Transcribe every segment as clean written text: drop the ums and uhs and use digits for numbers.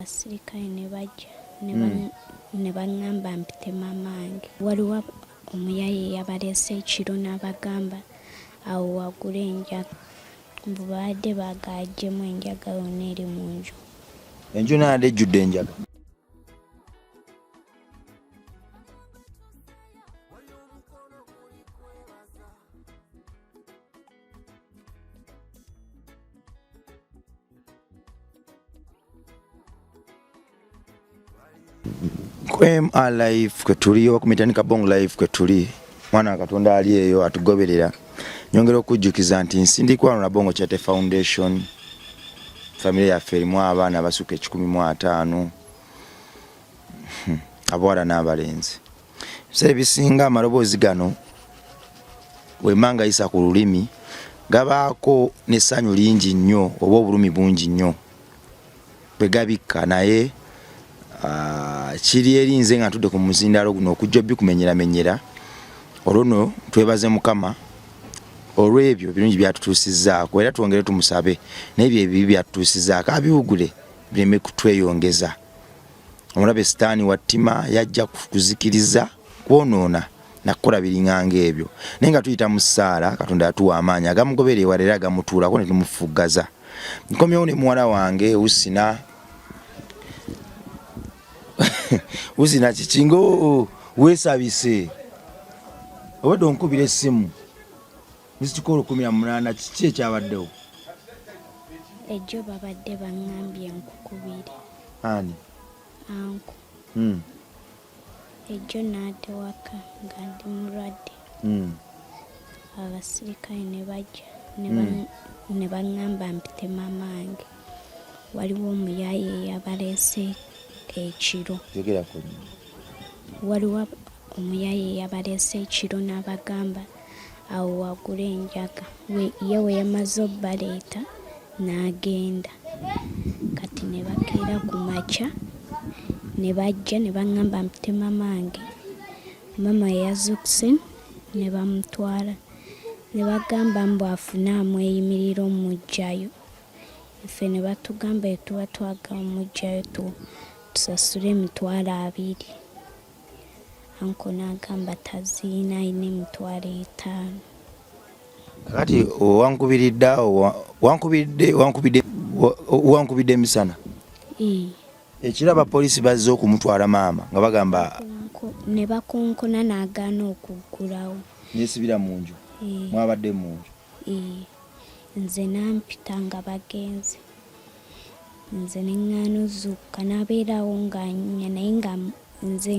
abasirikale ne bajja ne baŋŋamba mpite maama wange. Waliwo omuyaye yabaleese ekiro n'abagamba awo wagula enjaga. Mbu baadde baagajjemu enjaga yonna eri mu nju. Enju naadde ejjudde enjaga. MR Live kwe tuli oba ku Mitandika Bongo Live kwe tuli, mwana Katonda ali eyo atugoberera. Nyongera okujjukiza nti nsindikwa na Bongo Chate Foundation, familia yaffe erimu abaana abasuka 105 abawala n'abalenzi. Ebisere bisinga amaloboozi gano wemanga isa ku lulimi gabaako n'essanyu lingi nnyo oba obulumi bungi nnyo bwe gabikka, naye kiri erinze nga tudde ku muzindalo guno okujja bikumenyera olwono twebaze Mukama olw'ebyo birungi byatutuusizzaako, era twongere tumusabe n'ebyo ebibi byatutuusizzaako abiwugule bireme kutweyongeza. Omulabe Sitaani wa ttima yajja kuzikiriza kwonoona nakukola biringanga ebyo, naye nga tuyita mu ssaala Katonda yatuwa amaanyi agamugoberera ewala era agamutuulako ne tumufuggaza. Nkomyewo ne muwala wange Usina kikingo weesabise obadde onkubira essimu Misikolo 18 kiki ekyabaddewo? Ejjo babadde baŋŋambye nkukubire. Ani? Anku. Ejjo n'ate waka nga ndi mulwadde. Abasirikale ne bajja ne baŋŋamba mpite maama wange. Waliwo omuyaye yabaleese ekiro. Waliwo omuyaye yabaleese ekiro n'abagamba awo wagula enjaga. Ye we yamaze obbaleeta n'agenda. Kati ne bakeera ku makya ne bajja ne baŋŋamba mpite maama wange. Maama yazukuse ne bamutwala ne bagamba mbu afune amweyimirira omugjayo. Ffe ne batugamba tuba twagala omugjayo tusasule $20. Anko n'agamba taziina ayina $5. Kati wankubidde emisana? Ekiraba poliisi bazze okumutwala maama nga bagamba ne bakonkona n'agaana okuggulawo. Nesibira mu nju? Mwabadde mu nju? Nze nampita nga bagenze. Nze neŋŋaana ozukka n'abeerawo ng'anyumya naye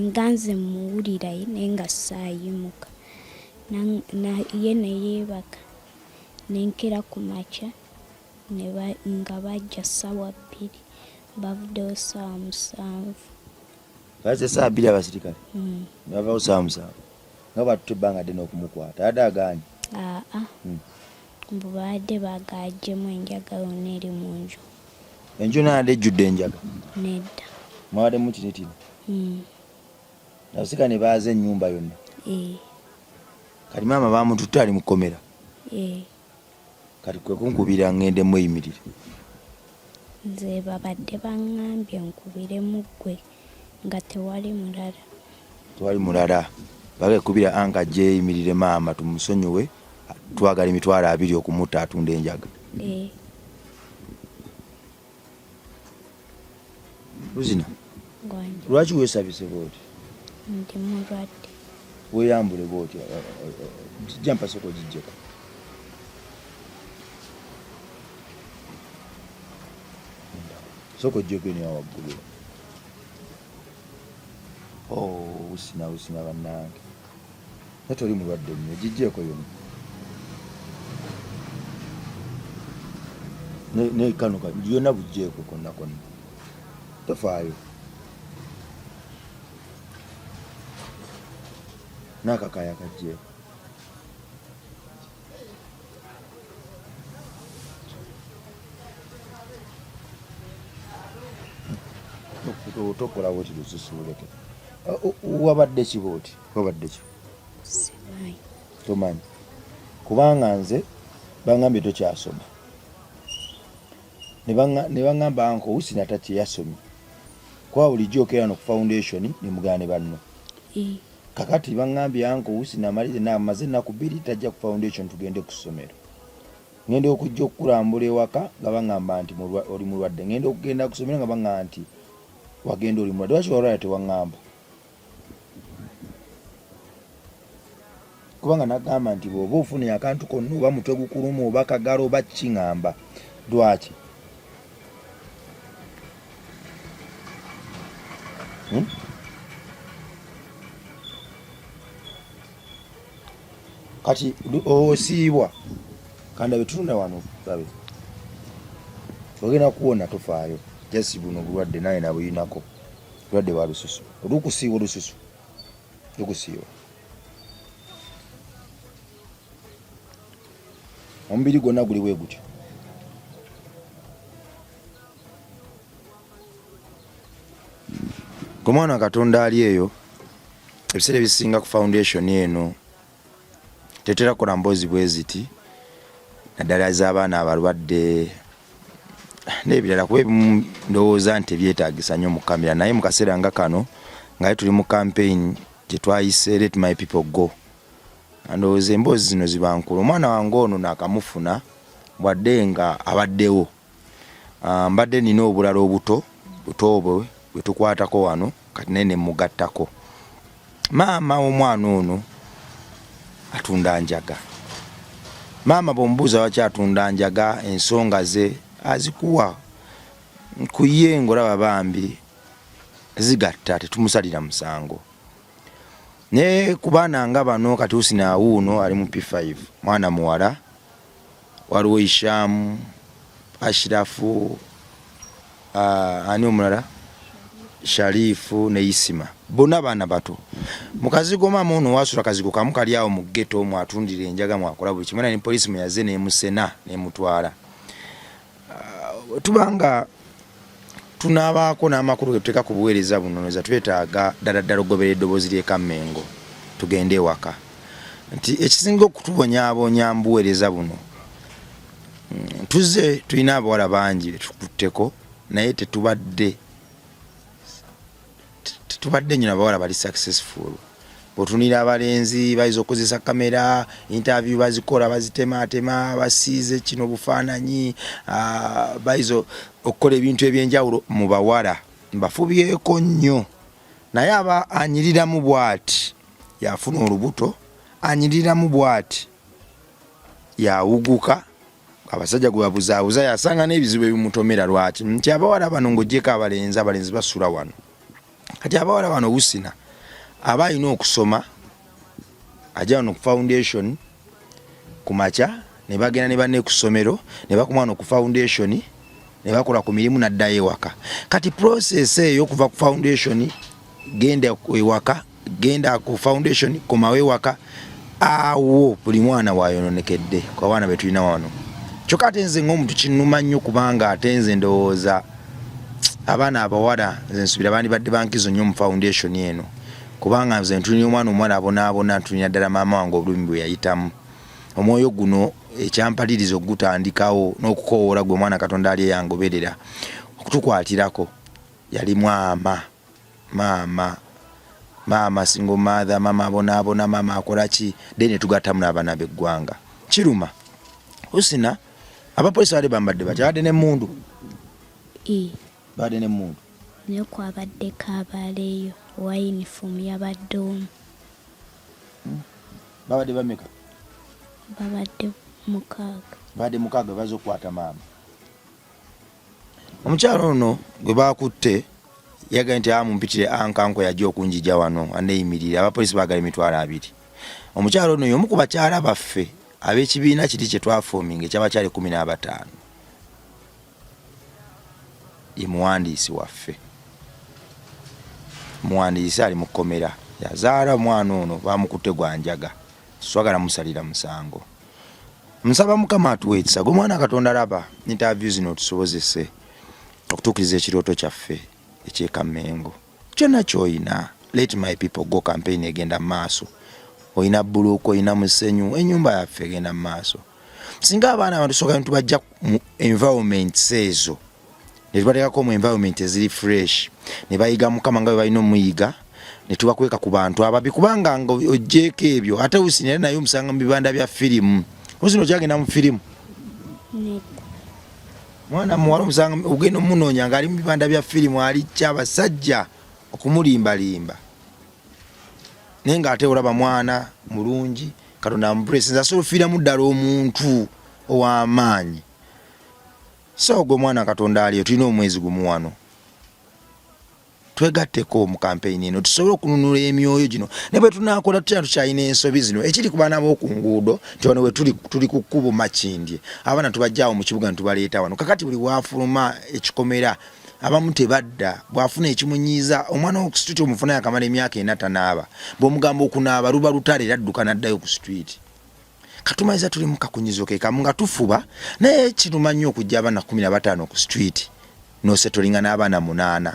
nga nze muwulira naye nga saayimuka. Ye ne yeebaka nenkera ku makya nga bajja ssaawa 2 bavuddewo ssaawa 7. Baze ssaawa 2 abasirikale? Bavaawo ssaawa 7 nga batutte ebbanga ddene okumukwata adde agaanye? Mbu baadde baagajjemu enjaga yonna eri mu nju. Enju naadde ejjudde enjaga? Nedda. Mwabaddemu tinitini? Abasirikale ne baaza ennyumba yonna? Kati maama bamututte ali mu kkomera? Kati kwe kunkubira ngende mweyimirire? Nze babadde baŋŋambye nkubiremu ggwe nga tewali mulala. Tewali mulala? Bagekubira anga gyeyimirire maama tumusonyiwe twagala $20 okumutta atunda enjaga. Luzina, lwaki weesabise bwoti? Ndi mulwadde. Weeyambule bwoti? Kijampa soko gijjeko. Soko jjeko ni awaggulu. Usina bannange. Natoli mulwadde nnyo, gijjeko yonna. Ne kano yonna bujjeeko konna. Tofaayo. N'akakaya kajjeeko. Tokola bwoti lususuleke. Wabadde ki bwoti? Wabadde ki? Simanyi. Tomanyi? Kubanga nze baŋŋambye tokyasoma. Ne baŋŋamba anko Usina tati yasomye. kwa bulijjo okera no ku foundation ni mugane banno kakati bangambye yanko Husina amalire n'amaze ennaku 2 tajja ku foundation tugende ku ssomero ngende okujja okukulambula ewaka nga bangamba nti oli mulwadde ngende okugenda ku ssomero nga bangamba nti wagenda oli mulwadde lwaki walwala tewangamba kubanga nagamba nti bw'oba ofune akantu konna oba mutwe gukuluma oba kagalo oba kiŋŋamba lwaki kati osiibwa kandabe tutunda wano babe ogenda kuwona tofaayo jasi buno bulwadde naye nabuyinako bulwadde bwa lususu olukusiiwa olususu lukusiiwa omubiri gwonna guli bwe gutyo gomwana Katonda ali eyo ebiseera ebisinga ku foundation eno tetera kola mbozi bweziti naddala z'abaana abalwadde n'ebirala kuba ebimu ndowooza nti ebyetaagisa nnyo mu kamera naye mu kaseera nga kano nga tuli mu campaign gye twayise Let My People Go ndowooza emboozi zino ziba nkulu omwana wange ono naakamufuna bwadde nga abaddewo mbadde nina obulala obuto obwe bwe tukwatako wano kati nene mugattako maama omwana ono atunda njaga maama bw'omubuuza waki atunda njaga ensonga ze azikuwa kuye ng'olaba bambi zigatta tetumusalira musango ne ku baana nga bano kati Husina wuuno ali mu P5 mwana muwala waliwo Ishamu Ashirafu ani omulala Sharifu ne Isima bonna baana bato mukazigo maama ono wasula kazigo kamu kali awo mu ghetto mwatundira enjaga mwakola buli kimwe ne poliisi muyaze nemusena nemutwala tubanga tunabaako n'amakulu getuteeka ku buweereza buno neza twetaaga ddala ogobera eddoboozi ly'ekammengo tugende ewaka nti ekisinga okutubonyaabonya mu buweereza buno tuze tulina abawala bangi betukutteko naye tetubadde nnyina abawala bali successful bwotunira abalenzi bayiza okukozesa kamera interview bazikola bazitematema basiize kino bufaananyi bayiza okukola ebintu ebyenjawulo mu bawala mbafubyeko nnyo naye aba anyiriramu bw'ati yafuna olubuto anyiriramu bw'ati yawuguka abasajja gwe babuzaabuza yasanga n'ebizibu ebimutomera lwaki nti abawala bano ng'oggyeko abalenzi basula wano kati abawala bano Husina aba alina okusoma ajja wano ku foundation ku makya ne bagenda ne banne ku ssomero ne bakoma wano ku foundation ne bakola ku mirimu naddayo ewaka kati process eyo okuva ku foundation genda ewaka genda ku foundation komawo ewaka awo buli mwana wayononekedde kwa baana be tulina wano kyokka ate nze ng'omuntu kinnuma nnyo kubanga ate nze ndowooza abaana abawala nze nsubira bandibadde bankizo nnyo mu foundation eno kubanga nze ntulina omwana omuwala abonaabona ntulina ddala maama wange obulumi bwe yayitamu omwoyo guno ekyampaliriza okugutandikawo n'okukoowoola gwe mwana Katonda ali eyangoberera okutukwatirako yali maama single mother maama abonaabona maama akola ki dene tugattamu n'abaana b'eggwanga kiruma Husina abapoliisi baali bambadde batya badde n'emmundu badde n'emmundu naye kwabaddeko abaleeyo owa yunifoomu yabadde omu babadde bameka babadde 6 badde 6 baza okukwata maama omukyalo ono gwe bakutte yagaye nti mumpitire ankanko yajja okunjija wano aneeyimirira abapoliisi baagala emitwalo 2 omukyalo ono y'omu ku bakyala baffe ab'ekibiina kiri kye twafoominga ekyabakyali 15 ye muwandiisi waffe muwandiisi ali mu kkomera yazaala omwana ono bamukutte gwa njaga swagala musalira musango nsaba Mukama atuwe ekisa gwe mwana Katonda laba interview zino tusobozese okutuukiriza ekirooto kyaffe eky'ekammengo kyonna ky'oyina Let My People Go campaign egenda mu maaso oyina bbuluuka oyina musenyu ennyumba yaffe egenda mu maaso singa abaana abantu soka ntubajja mu environment ezo ne tubateekako mu environment eziri fresh ne bayiga Mukama nga bwe balina omuyiga ne tubakweka ku bantu ababi kubanga nga ojjeeko ebyo ate Husini naye omusanga mu bibanda bya firimu. Husini okyagenda mu firimu mwana muwala omusanga ogenda omunoonya ng'ali mu bibanda bya firimu ali kyabasajja okumulimbalimba naye ng'ate olaba mwana mulungi Katonda amupulesinza asobola ofiiramu ddala omuntu ow'amaanyi. So gwe mwana Katonda aliyo tulina omwezi gumu wano twegatteko mu campaign eno tusobole okununula emyoyo gino ne bwe tunaakola tutya tukyalina ensobi zino ekiri ku baana b'oku nguudo nti wano we tuli ku kkubo Makindye abaana tubajjaawo mu kibuga ne tubaleeta wano kakati buli wafuluma ekikomera abamu tebadda bw'afuna ekimunyiiza omwana w'oku street omufuna yakamala emyaka 4 tanaaba bw'omugamba okunaaba luba lutale era adduka n'addayo ku street. Katumaliza tuli mu kakunyizo ke kamu nga tufuba naye kiruma nnyo okujja abaana 15 ku street n'osetolinga n'abaana 8.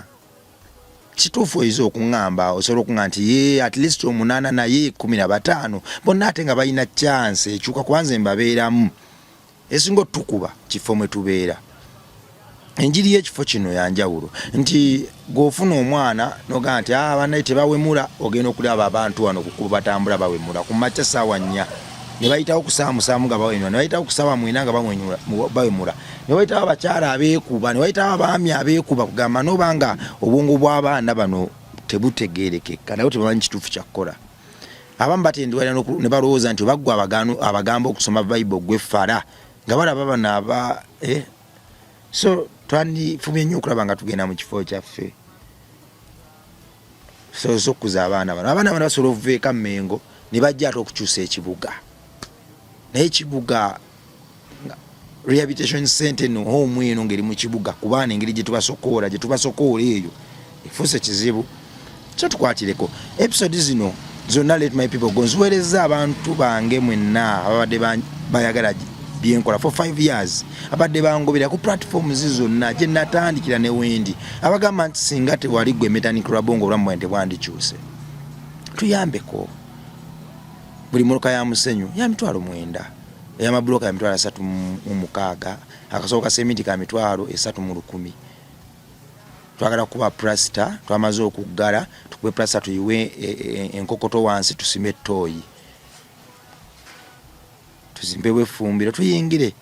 Kituufu oyiza okuŋŋamba osobola okuŋŋamba nti ye at least 8 naye 15 bonna ate nga balina chance ekyuka kubanze mbabeeramu esinga otukuba kifo mwe tubeera. Enjiri y'ekifo kino yanjawulo nti g'ofuna omwana n'ogamba nti bannaye tebawemula ogenda okulaba abantu wano kukuba batambula bawemula ku makya ssaawa 4 ne bayitawo ku ssaawa 7 nga bawemula ne bayitawo ku ssaawa 9 nga bawemula ne bayitawo abakyala abeekuba ne bayitawo abaami abeekuba kugamba n'obanga obwongo bw'abaana bano tebutegeerekeka naye tebamanyi kituufu kyakukola. Abamu batendewalira ne balowooza nti baggwa abagamba okusoma Bible gweffala nga balaba bano aba so twandifumye nnyo okulaba nga tugenda mu kifo kyaffe so okukuza abaana bano basobola okuveeka Mmengo ne bajja ate okukyusa ekibuga naye ekibuga rehabilitation center no home eno ngeri mu kibuga kubaana engeri gye tubasokoola eyo efuuse kizibu. Kyo tukwatireko episode zino zonna Let My People Go nziweereza abantu bange mwenna ababadde bayagala byenkola for 5 years abadde bangobera ku platforms zonna gye natandikira ne wendi abagamba nti singa tewali gwe Mechanic Rabongo obulamu bwange tebwandikyuse. Tuyambeko buli mmotoka ya musenyu ya 9,000 ey'amabulooka ya 36,000 akasooka sementi ka 3,10,000. Twagala kuba plasta twamaze okuggala tukube plasta tuyiwe enkokoto wansi tusime toyi tuzimbewe efumbiro tuyingire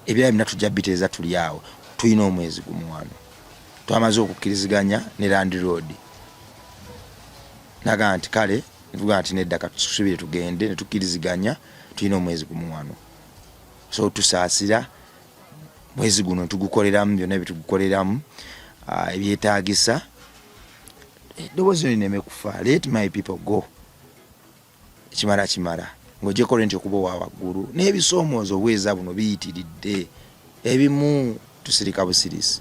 ebirala bina tujja biteeza tuli awo tulina omwezi gumu wano twamaze okukkiriziganya ne Land Road naga nti kale tugaa nti nedda katusubire tugende ne tukkiriziganya tulina omwezi gumu wano so tusaasira mwezi guno tugukoleramu byonna bitugukoleramu ebyetaagisa eddoboozi lino lineme kufa. Let my people go kimala ng'ogyeko nti okuba owa waggulu n'ebisoomoozo obweza buno biyitiridde ebimu tusirika busirisi.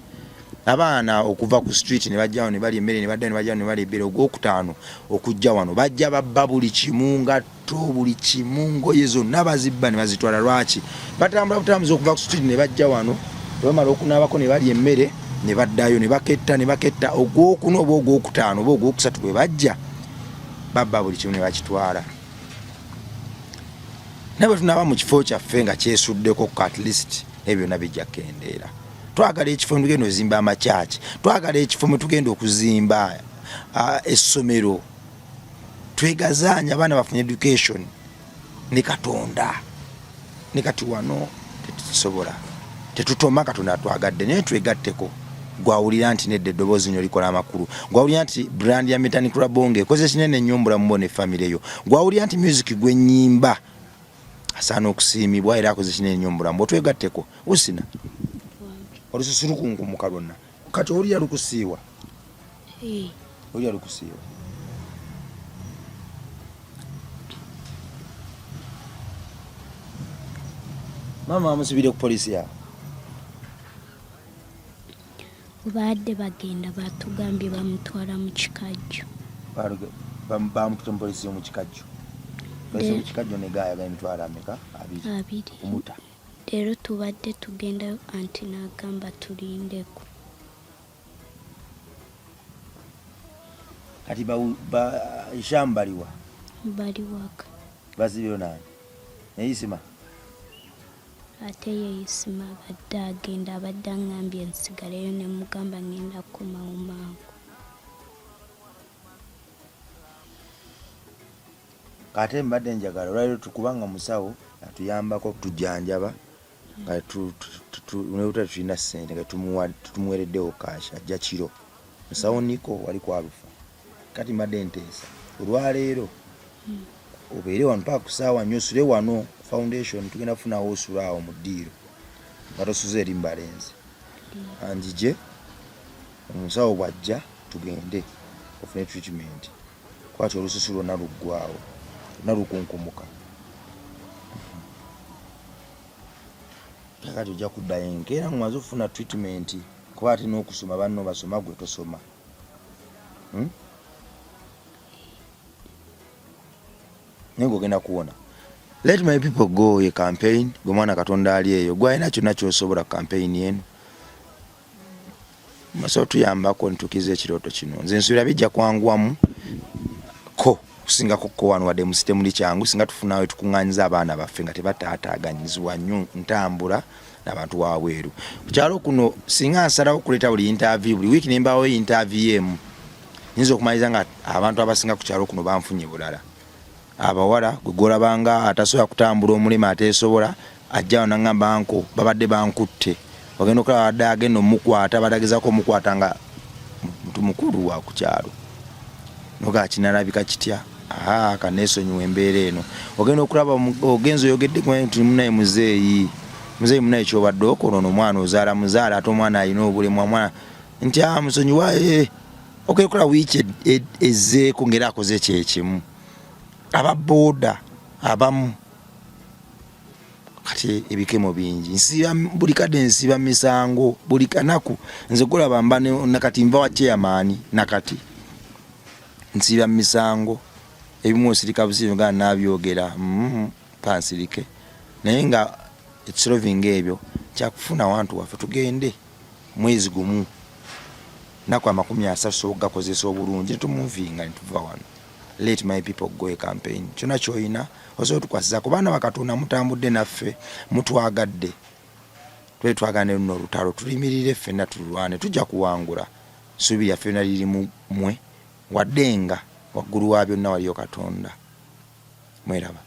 Abaana okuva ku street ne bajja wano ne balya emmere ne badda ne bajja wano ne balya ebbere ogwokutaano okujja wano bajja babba buli kimu ngatto buli kimu ngoye zonna bazibba ne bazitwala. Lwaki batambula butambuzi okuva ku street ne bajja wano bamala okunaabako ne balya emmere ne baddayo ne baketta ogwokuna oba ogwokutaano oba ogwokusatu bwe bajja babba buli kimu ne bakitwala. Nabe tunaaba mu kifo kyaffe nga kyesuddeko at least ebyo byonna bijja kendeera. Twagala ekifo mwe tugenda okuzimba amakyaki, twagala ekifo mwe tugenda okuzimba essomero, twegazaanya abaana bafune education ne Katonda. Ne kati wano tetusobola tetutoma Katonda twagadde naye twegatteko. Gwawulira nti nedda eddoboozi nyo likola amakulu, gwawulira nti brand ya Mechanic Rabongo ekoze kinene nnyo mbulamu bwo ne family yo, gwawulira nti music gwe nnyimba asaana okusiimibwa era akoze kinene nnyo mbulamu otwegatteko. Usina olususulukunku lwonna kati olya lukusiiwa olya lukusiiwa mama amusibire ku polisi yawe baadde bagenda batugambye bamutwala mu kikajjo bamututa mu polisi y'omu kikajjo polisi y'omu kikajjo ne gaayaga emitwalo ameka 2 kumuta. Leero tubadde tugenda anti n'agamba tulindeko. Kati Isham baliwa bali waka bazibyo nani neyisima ate ye isima abadde agenda abadde aŋŋambye nsigaleyo ne mugamba ŋŋenda kukomawo mangu. Kate mbadde njagala olwaliro tukubanga musawo atuyambako tujjanjaba nga nebuta tulina ssente nga tumuwereddewo kaasha ajja kiro. Musawo Niko wali kwalufa kati mbadde nteesa olwaleero obeere wano paka ku ssaawa nnyo osule wano foundation tugenda kufunawo osula awo mu ddiiro nga tosuze eri Mbalenzi anjije omusawo bw'ajja tugende ofune treatment kwati olususu lwonna luggwawo nalukunkumuka kakati ojja kuddayo enkeera mumaze okufuna treatment kuba ate n'okusoma banno basoma gwe tosoma. Naye ng'ogenda kuwona. Let my people go ye campaign gwe mwana Katonda ali eyo gwe alina kyonna ky'osobola campaign eno maso tuyambako nitukiza ekirooto kino. Nze nsuubira bijja kwanguwamu ko kusingako ko wano wadde mu sitemu li kyangu singa tufunawe tukuŋŋaanyiza abaana baffe nga tebataataaganyizibwa nnyo ntambula n'abantu wabweru. Ku kyalo kuno singa nsalawo okuleeta buli interview buli wiiki ne mbaawo interview emu nyinza okumaliza nga abantu abasinga ku kyalo kuno banfunye bulala. Abawala gwe gw'olabanga atasobola kutambula omulema ateesobola ajja wano n'aŋŋamba nko babadde bankutte ogenda okulaba badde agenda omukwata badagezako omukwata nga muntu mukulu wa ku kyalo noga kinalabika kitya kaneesonyiwa embeera eno. Ogenda okulaba ogenza oyogedde nti munaye muzeeyi munaye kyobadde okola ono omwana ozaala muzaala ate omwana alina obulemu omwana nti musonyiwa ogenda okulaba wiiki ezzeeko ng'era akoze ekyekimu. Ababooda abamu kati ebikemo bingi nsiba buli kadde nsiba misango buli kanaku nze kulaba mba nakati nva wa chairman nakati nsiba misango ebimu osirika busibe nga nabyogera pansirike naye nga ekisolving ebyo kyakufuna wantu waffe tugende mwezi gumu naku 30 sogakozesa obulungi netumuvinga netuva wano. Let my people go campaign kyonna kyoyina osobola tukwasiza ku baana bakatunda mutambudde naffe mutwagadde twetwagane luno olutalo tulimirire ffenna tulwane tujja kuwangula suubiri yaffe yonna liri mwe wadde nga waggulu wa byonna waliyo Katonda. Mweraba.